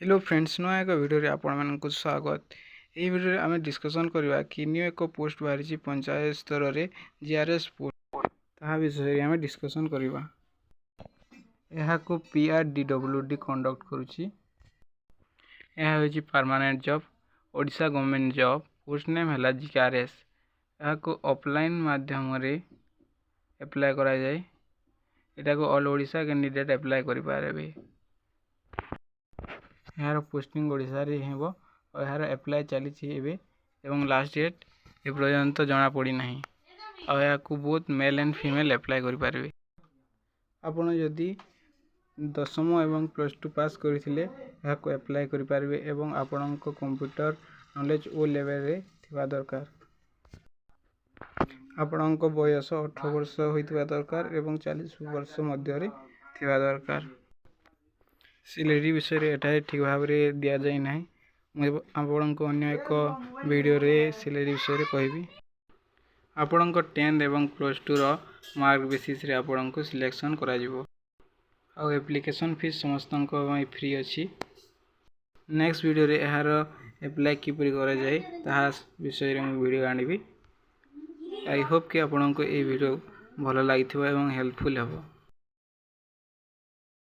Hello friends नुआ एक video आपण मानक स्वागत। यही वीडियो आम डिस्कसन करवा कि न्यू एक पोस्ट बाहरी पंचायत स्तर में जीआरएस पोस्ट ता विषय आम डिस्कसन करवा। यह को PRDWD कंडक्ट करुच्ची। यह हूँ permanent job Odisha government job post name है जीआरएस। यह को ऑफलाइन माध्यम एप्लाय करा जाए। एटा को ऑल ओडिशा कैंडिडेट एप्लाय करि पारबे। यार पोस्टिंग ओडिशा रे हेबो और यार एप्लाय चली एवं लास्ट डेट ए पर्यंत जना पड़ी नहीं और या को बहुत मेल एंड फीमेल एप्लाय करि पारबे। आपण जदि 10वीं एवं +2 पास करथिले या को एप्लाय करि पारबे एवं आपण को कंप्यूटर नॉलेज ओ लेवल रे थिबा दरकार। आपण को बयस 18 वर्ष होइतबा दरकार एवं 40 वर्ष मध्य रे थिबा दरकार। सैलरी विषय रे एटा ठीक भाव रे दिया जाय नाही। आपण को अन्य एक वीडियो रे सैलरी विषय रे कहबी। आपण को 10 एवं +2 रो मार्क बेसिस रे आपण को सिलेक्शन करा जिवो और एप्लिकेशन फीस समस्त फ्री अछि। नेक्स्ट वीडियो रे यार एप्लाय किपरि करा जाय ता विषय रे वीडियो आनिबी। आई होप कि आपण को ए वीडियो भल लागिथिबो एवं हेल्पफुल हेबो।